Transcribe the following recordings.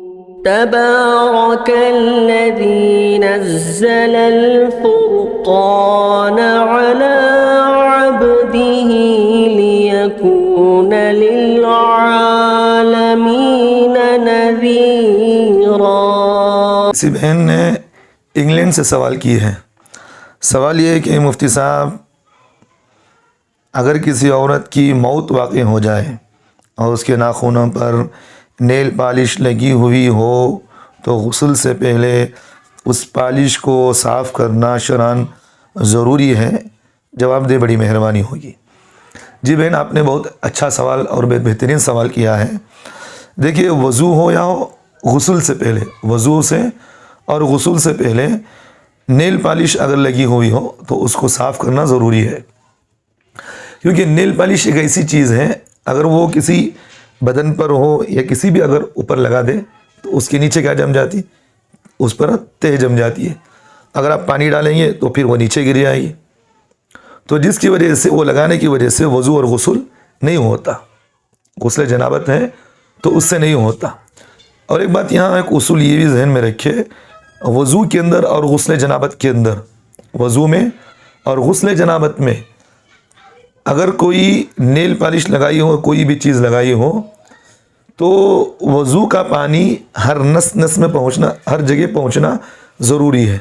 تبارك الذي نزل الفرقان على عبده ليكون للعالمين نذيرا۔ کسی بہن نے انگلینڈ سے سوال کی ہے۔ سوال یہ ہے کہ مفتی صاحب، اگر کسی عورت کی موت واقع ہو جائے اور اس کے ناخنوں پر نیل پالش لگی ہوئی ہو تو غسل سے پہلے اس پالش کو صاف کرنا شرعاً ضروری ہے؟ جواب دے، بڑی مہربانی ہوگی۔ جی بہن، آپ نے بہت اچھا سوال اور بہترین سوال کیا ہے۔ دیکھیے، وضو ہو یا ہو، غسل سے پہلے، وضو سے اور غسل سے پہلے نیل پالش اگر لگی ہوئی ہو تو اس کو صاف کرنا ضروری ہے، کیونکہ نیل پالش ایک ایسی چیز ہے، اگر وہ کسی بدن پر ہو یا کسی بھی اگر اوپر لگا دے تو اس کے نیچے کیا جم جاتی؟ اس پر تہ جم جاتی ہے۔ اگر آپ پانی ڈالیں گے تو پھر وہ نیچے گر جائے گی، تو جس کی وجہ سے وہ لگانے کی وجہ سے وضو اور غسل نہیں ہوتا۔ غسل جنابت ہے تو اس سے نہیں ہوتا۔ اور ایک بات یہاں ایک اصول یہ بھی ذہن میں رکھے، وضو کے اندر اور غسل جنابت کے اندر، وضو میں اور غسل جنابت میں اگر کوئی نیل پالش لگائی ہو، کوئی بھی چیز لگائی ہو، تو وضو کا پانی ہر نس نس میں پہنچنا، ہر جگہ پہنچنا ضروری ہے۔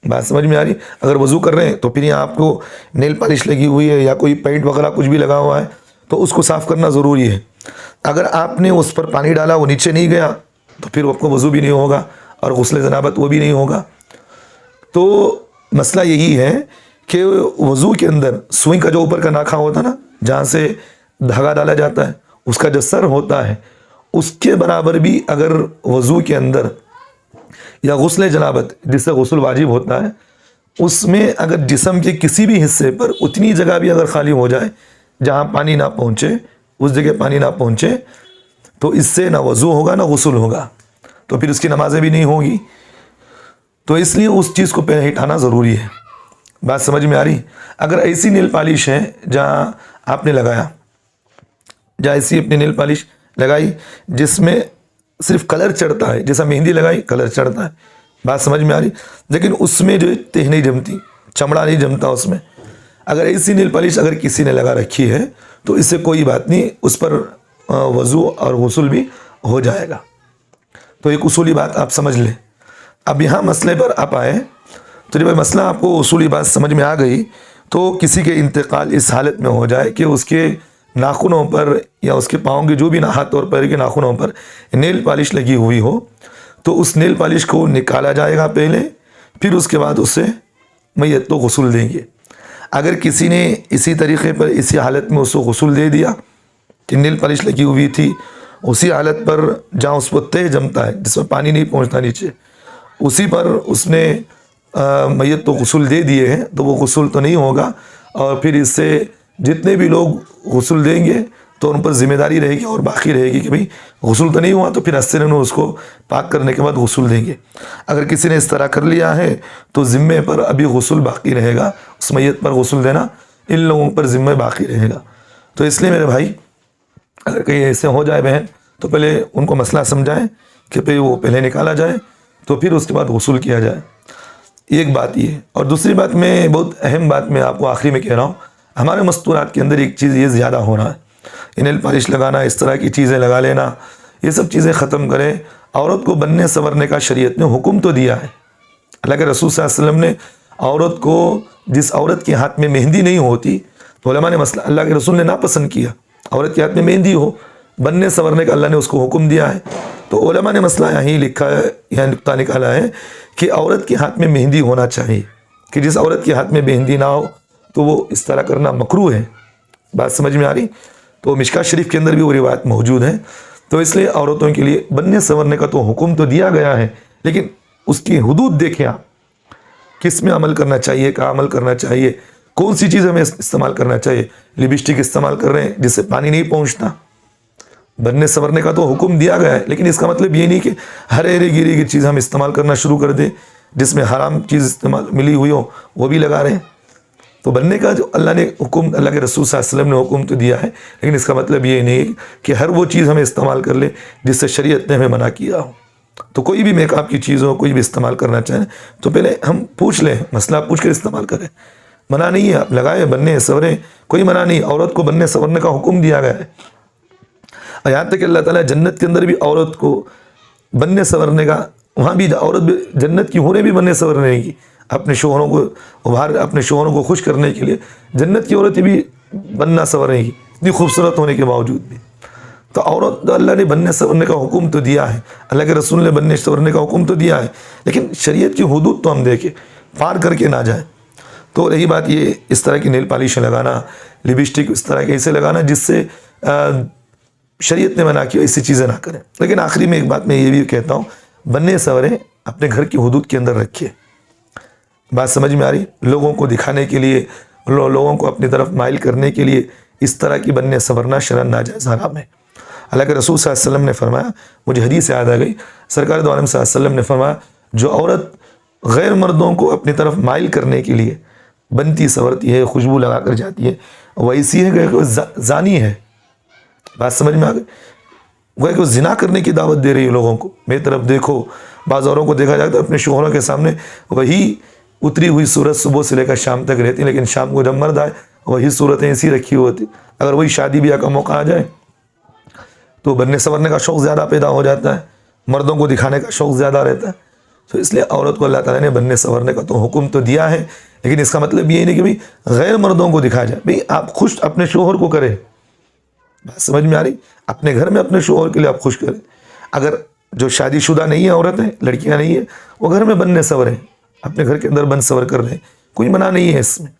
بات سمجھ میں آ رہی؟ اگر وضو کر رہے ہیں تو پھر یہاں آپ کو نیل پالش لگی ہوئی ہے یا کوئی پینٹ وغیرہ کچھ بھی لگا ہوا ہے تو اس کو صاف کرنا ضروری ہے۔ اگر آپ نے اس پر پانی ڈالا، وہ نیچے نہیں گیا، تو پھر آپ کو وضو بھی نہیں ہوگا اور غسل جنابت وہ بھی نہیں ہوگا۔ تو مسئلہ یہی ہے کہ وضو کے اندر سوئی کا جو اوپر کا ناکھا ہوتا ہے نا، جہاں سے دھاگا ڈالا جاتا ہے، اس کا جو سر ہوتا ہے، اس کے برابر بھی اگر وضو کے اندر یا غسل جنابت جس سے غسل واجب ہوتا ہے، اس میں اگر جسم کے کسی بھی حصے پر اتنی جگہ بھی اگر خالی ہو جائے جہاں پانی نہ پہنچے، اس جگہ پانی نہ پہنچے، تو اس سے نہ وضو ہوگا نہ غسل ہوگا، تو پھر اس کی نمازیں بھی نہیں ہوگی۔ تو اس لیے اس چیز کو پہلے ہٹانا ضروری ہے۔ بات سمجھ میں آ رہی؟ اگر ایسی نیل پالش ہے جہاں آپ نے لگایا، جہاں ایسی اپنی نیل پالش لگائی جس میں صرف کلر چڑھتا ہے، جیسا مہندی لگائی کلر چڑھتا ہے، بات سمجھ میں آ رہی؟ لیکن اس میں جو تہ نہیں جمتی، چمڑا نہیں جمتا اس میں، اگر ایسی نیل پالش اگر کسی نے لگا رکھی ہے تو اس سے کوئی بات نہیں، اس پر وضو اور غسل بھی ہو جائے گا۔ تو ایک اصولی بات آپ سمجھ لیں۔ اب یہاں مسئلے پر آپ آئے تو جب مسئلہ آپ کو اصولی بات سمجھ میں آ گئی، تو کسی کے انتقال اس حالت میں ہو جائے کہ اس کے ناخنوں پر یا اس کے پاؤں کے جو بھی ہاتھ اور پیر کے ناخنوں پر نیل پالش لگی ہوئی ہو، تو اس نیل پالش کو نکالا جائے گا پہلے، پھر اس کے بعد اس سے میت کو غسل دیں گے۔ اگر کسی نے اسی طریقے پر اسی حالت میں اس کو غسل دے دیا کہ نیل پالش لگی ہوئی تھی، اسی حالت پر جہاں اس پر تہ جمتا ہے، جس میں پانی نہیں پہنچتا نیچے، اسی پر اس نے میت تو غسل دے دیے ہیں، تو وہ غسل تو نہیں ہوگا، اور پھر اس سے جتنے بھی لوگ غسل دیں گے تو ان پر ذمہ داری رہے گی اور باقی رہے گی کہ بھئی غسل تو نہیں ہوا، تو پھر استرن اس کو پاک کرنے کے بعد غسل دیں گے۔ اگر کسی نے اس طرح کر لیا ہے تو ذمے پر ابھی غسل باقی رہے گا، اس میت پر غسل دینا ان لوگوں پر ذمہ باقی رہے گا۔ تو اس لیے میرے بھائی، اگر کہیں ایسے ہو جائے بہن، تو پہلے ان کو مسئلہ سمجھائیں کہ پھر وہ پہلے نکالا جائے تو پھر اس کے بعد غسل کیا جائے۔ ایک بات یہ ہے، اور دوسری بات میں بہت اہم بات میں آپ کو آخری میں کہہ رہا ہوں، ہمارے مستورات کے اندر ایک چیز یہ زیادہ ہو رہا ہے، نیل پالش لگانا، اس طرح کی چیزیں لگا لینا، یہ سب چیزیں ختم کریں۔ عورت کو بننے سنورنے کا شریعت نے حکم تو دیا ہے۔ اللہ کے رسول صلی اللہ علیہ وسلم نے عورت کو، جس عورت کے ہاتھ میں مہندی نہیں ہوتی، تو علماء نے مسئلہ، اللہ کے رسول نے ناپسند کیا عورت کے ہاتھ میں مہندی ہو، بننے سنورنے کا اللہ نے اس کو حکم دیا ہے۔ تو علماء نے مسئلہ یہیں لکھا ہے، یہاں نقطہ نکالا ہے کہ عورت کے ہاتھ میں مہندی ہونا چاہیے، کہ جس عورت کے ہاتھ میں مہندی نہ ہو تو وہ اس طرح کرنا مکروہ ہے۔ بات سمجھ میں آ رہی؟ تو مشکات شریف کے اندر بھی وہ روایت موجود ہے۔ تو اس لیے عورتوں کے لیے بننے سنورنے کا تو حکم تو دیا گیا ہے، لیکن اس کی حدود دیکھیں آپ، کس میں عمل کرنا چاہیے، کہاں عمل کرنا چاہیے، کون سی چیز ہمیں استعمال کرنا چاہیے۔ لپسٹک استعمال کر رہے ہیں جس سے پانی نہیں پہنچتا، بننے سنورنے کا تو حکم دیا گیا ہے، لیکن اس کا مطلب یہ نہیں کہ ہر ایرے گیرے کی چیز ہم استعمال کرنا شروع کر دیں، جس میں حرام چیز استعمال ملی ہوئی ہو وہ بھی لگا رہے ہیں۔ تو بننے کا جو اللہ نے حکم، اللہ کے رسول صلی اللہ علیہ وسلم نے حکم تو دیا ہے، لیکن اس کا مطلب یہ نہیں کہ ہر وہ چیز ہمیں استعمال کر لیں جس سے شریعت نے ہمیں منع کیا ہو۔ تو کوئی بھی میک اپ کی چیز ہو، کوئی بھی استعمال کرنا چاہیں تو پہلے ہم پوچھ لیں، مسئلہ پوچھ کر استعمال کریں. منع نہیں ہے، آپ لگائیں، بننے سوریں، کوئی منع نہیں. عورت کو بننے سورنے کا حکم دیا گیا ہے. اور یہاں تک کہ اللہ تعالیٰ جنت کے اندر بھی عورت کو بننے سورنے کا، وہاں بھی عورت بھی، جنت کی حوریں بھی بننے سورنے کی، اپنے شوہروں کو اپنے شوہروں کو خوش کرنے کے لیے جنت کی عورتیں بھی بننا سورنے کی، اتنی خوبصورت ہونے کے باوجود بھی. تو عورت، اللہ نے بننے سورنے کا حکم تو دیا ہے، اللہ کے رسول نے بننے سورنے کا حکم تو دیا ہے، لیکن شریعت کی حدود تو ہم دیکھیں، پار کر کے نہ جائیں. تو رہی بات یہ اس طرح کی نیل پالشیں لگانا، لپسٹک اس طرح کے ایسے لگانا جس سے شریعت نے منع کیا، ایسی چیزیں نہ کریں. لیکن آخری میں ایک بات میں یہ بھی کہتا ہوں، بننے سوریں اپنے گھر کی حدود کے اندر رکھیے. بات سمجھ میں آ رہی؟ لوگوں کو دکھانے کے لیے، لوگوں کو اپنی طرف مائل کرنے کے لیے اس طرح کی بننے سورنا شرعاً ناجائز حرام ہے. اللہ کے رسول صلی اللہ علیہ وسلم نے فرمایا، مجھے حدیث یاد آ گئی، سرکار دو عالم صلی اللہ علیہ وسلم نے فرمایا، جو عورت غیر مردوں کو اپنی طرف مائل کرنے کے لیے بنتی سورتی ہے، خوشبو لگا کر جاتی ہے، وہ ایسی ہے کہ زانی ہے. بات سمجھ میں آ گئی؟ وہ کہ وہ زنا کرنے کی دعوت دے رہی ہے لوگوں کو. میری طرف دیکھو، بعض عورتوں کو دیکھا جاتا ہے اپنے شوہروں کے سامنے وہی اتری ہوئی صورت صبح سے لے کر شام تک رہتی، لیکن شام کو جب مرد آئے وہی صورتیں ایسی رکھی ہوتی. اگر وہی شادی بیاہ کا موقع آ جائے تو بننے سورنے کا شوق زیادہ پیدا ہو جاتا ہے، مردوں کو دکھانے کا شوق زیادہ رہتا ہے. تو اس لیے عورت کو اللہ تعالیٰ نے بننے سورنے کا تو حکم تو دیا ہے، لیکن اس کا مطلب یہ نہیں کہ بھئی غیر مردوں کو دکھا جائے. بھئی آپ خوش اپنے شوہر کو کریں. بات سمجھ میں آ رہی؟ اپنے گھر میں اپنے شوہر کے لیے آپ خوش کریں. اگر جو شادی شدہ نہیں ہے عورتیں، لڑکیاں نہیں ہیں، وہ گھر میں بننے سوریں، اپنے گھر کے اندر بن سور کر رہے ہیں، کوئی منع نہیں ہے اس میں.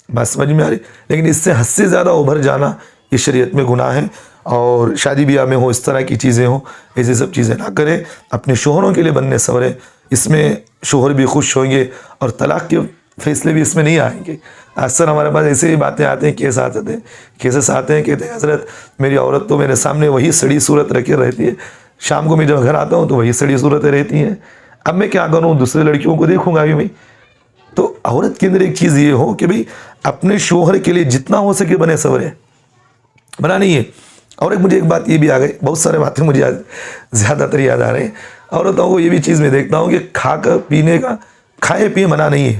بات سمجھ میں آ رہی؟ لیکن اس سے حد سے زیادہ ابھر جانا یہ شریعت میں گناہ ہے. اور شادی بیاہ میں ہو، اس طرح کی چیزیں ہوں، ایسی سب چیزیں نہ کریں. اپنے شوہروں کے لیے بننے سوریں، اس میں شوہر بھی خوش ہوں گے اور طلاق کے فیصلے بھی اس میں نہیں آئیں گے. اکثر ہمارے پاس ایسے ہی باتیں آتے ہیں، کیسز آتے ہیں، کہتے ہیں حضرت میری عورت تو میرے سامنے وہی سڑی صورت رکھے رہتی ہے، شام کو میں جب گھر آتا ہوں تو وہی سڑی صورتیں رہتی ہیں، اب میں کیا کروں، دوسرے لڑکیوں کو دیکھوں گا بھی میں. تو عورت کے اندر ایک چیز یہ ہو کہ بھئی اپنے شوہر کے لیے جتنا ہو سکے بنے سورے، بنا نہیں ہے. اور مجھے ایک بات یہ بھی آ گئی، بہت سارے باتیں مجھے زیادہ تر یاد آ رہے ہیں. عورتوں کو یہ بھی چیز میں دیکھتا ہوں کہ کھا کر پینے کا، کھائے پیے منع نہیں ہے،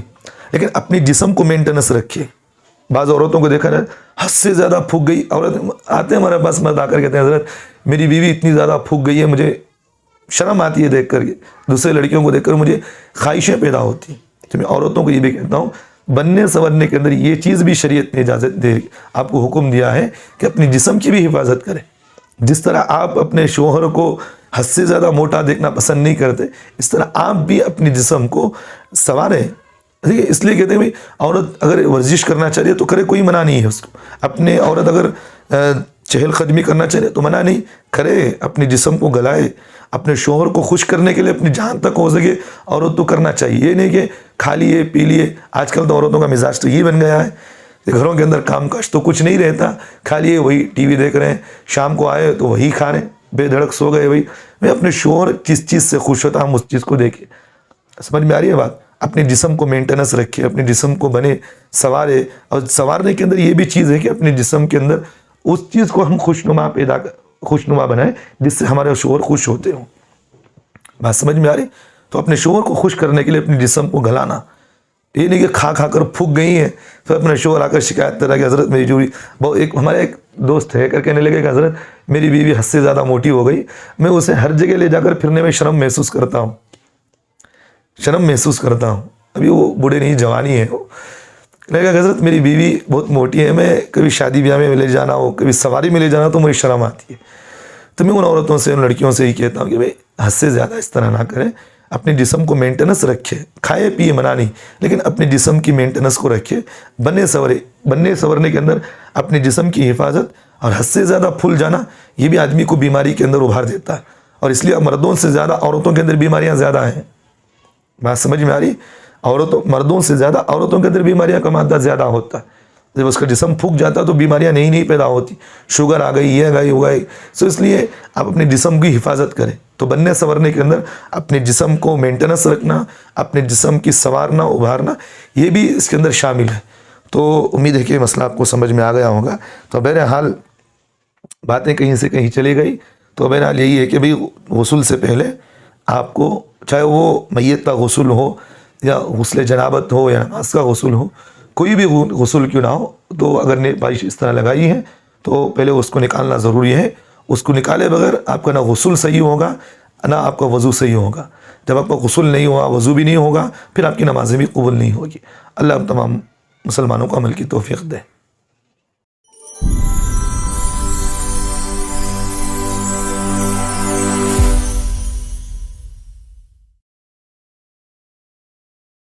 لیکن اپنی جسم کو مینٹیننس رکھے. بعض عورتوں کو دیکھا جائے حد سے زیادہ پھک گئی، عورت آتے ہیں ہمارے پاس، مرد آ کر کہتے ہیں حضرت میری بیوی اتنی زیادہ پھک گئی ہے، مجھے شرم آتی ہے دیکھ کر کے، دوسرے لڑکیوں کو دیکھ کر مجھے خواہشیں پیدا ہوتی ہیں. تو میں عورتوں کو یہ بھی کہتا ہوں، بننے سورنے کے اندر یہ چیز بھی شریعت نے اجازت دے، آپ کو حکم دیا ہے کہ اپنی جسم کی بھی حفاظت کریں. جس طرح آپ اپنے شوہر کو حد سے زیادہ موٹا دیکھنا پسند نہیں کرتے، اس طرح آپ بھی اپنی جسم کو سنواریں. اس لیے کہتے ہیں عورت اگر ورزش کرنا چاہیے تو کرے، کوئی منع نہیں ہے اس کو. اپنے عورت اگر چہل قدمی کرنا چاہیے تو منع نہیں، کرے، اپنے جسم کو گلائے. اپنے شوہر کو خوش کرنے کے لیے اپنی جان تک ہو سکے عورت تو کرنا چاہیے. یہ نہیں کہ کھا لیے پی لیے. آج کل تو عورتوں کا مزاج تو یہ بن گیا ہے کہ گھروں کے اندر کام کاج تو کچھ نہیں رہتا، کھا لیے وہی ٹی وی دیکھ رہے ہیں، شام کو آئے تو وہی کھا رہے ہیں، بے دھڑک سو گئے. وہی میں اپنے شوہر جس چیز سے خوش ہوتا ہم اس چیز کو دیکھیں. سمجھ میں آ رہی ہے بات؟ اپنے جسم کو مینٹیننس رکھے، اپنے جسم کو بنے سنوارے. اور سنوارنے کے اندر یہ بھی چیز ہے کہ اپنے جسم کے اندر اس چیز کو ہم خوشنما بنائیں جس سے ہمارے شوہر خوش ہوتے ہوں. بات سمجھ میں آ رہی؟ تو اپنے شوہر کو خوش کرنے کے لیے اپنے جسم کو گلانا. یہ نہیں کہ کھا کر پھک گئی ہیں تو اپنے شوہر آ کر شکایت کر رہا کہ حضرت میری جوڑی ہمارا ایک دوست ہے کر کہنے لگے کہ حضرت میری بیوی حد سے زیادہ موٹی ہو گئی، میں اسے ہر جگہ لے جا کر پھرنے میں شرم محسوس کرتا ہوں. ابھی وہ بوڑھے نہیں، جوانی ہے. وہ لگے کہ حضرت میری بیوی بہت موٹی ہے، میں کبھی شادی بیاہ میں لے جانا ہو، کبھی سواری میں لے جانا تو مجھے شرم آتی ہے. تو میں ان عورتوں سے، ان لڑکیوں سے ہی کہتا ہوں کہ بھئی حد سے زیادہ اس طرح نہ کریں، اپنے جسم کو مینٹیننس رکھے. کھائے پیے منع نہیں، لیکن اپنے جسم کی مینٹیننس کو رکھے. بننے سورنے کے اندر اپنے جسم کی حفاظت. اور حد سے زیادہ پھول جانا یہ بھی آدمی کو بیماری کے اندر ابھار دیتا ہے، اور اس لیے مردوں سے زیادہ عورتوں کے اندر بیماریاں زیادہ ہیں. بات سمجھ میں آ رہی؟ مردوں سے زیادہ عورتوں کے اندر بیماریاں کا مادہ زیادہ ہوتا ہے. جب اس کا جسم پھک جاتا تو بیماریاں نہیں پیدا ہوتی، شوگر آ گئی، یہ گئی ہو گئی. سو اس لیے آپ اپنے جسم کی حفاظت کریں. تو بننے سورنے کے اندر اپنے جسم کو مینٹیننس رکھنا، اپنے جسم کی سنوارنا، ابھارنا، یہ بھی اس کے اندر شامل ہے. تو امید ہے کہ مسئلہ آپ کو سمجھ میں آ گیا ہوگا. تو بہرحال باتیں کہیں سے کہیں چلی گئی. تو بہرحال یہی ہے کہ بھئی غسل سے پہلے آپ کو چاہے وہ میت کا غسل ہو یا غسل جنابت ہو یا نماز کا غسل ہو، کوئی بھی غسل کیوں نہ ہو، تو اگر نیل پالش اس طرح لگائی ہے تو پہلے اس کو نکالنا ضروری ہے. اس کو نکالے بغیر آپ کا نہ غسل صحیح ہوگا نہ آپ کا وضو صحیح ہوگا. جب آپ کا غسل نہیں ہوا، وضو بھی نہیں ہوگا، پھر آپ کی نمازیں بھی قبول نہیں ہوگی. اللہ ہم تمام مسلمانوں کو عمل کی توفیق دے.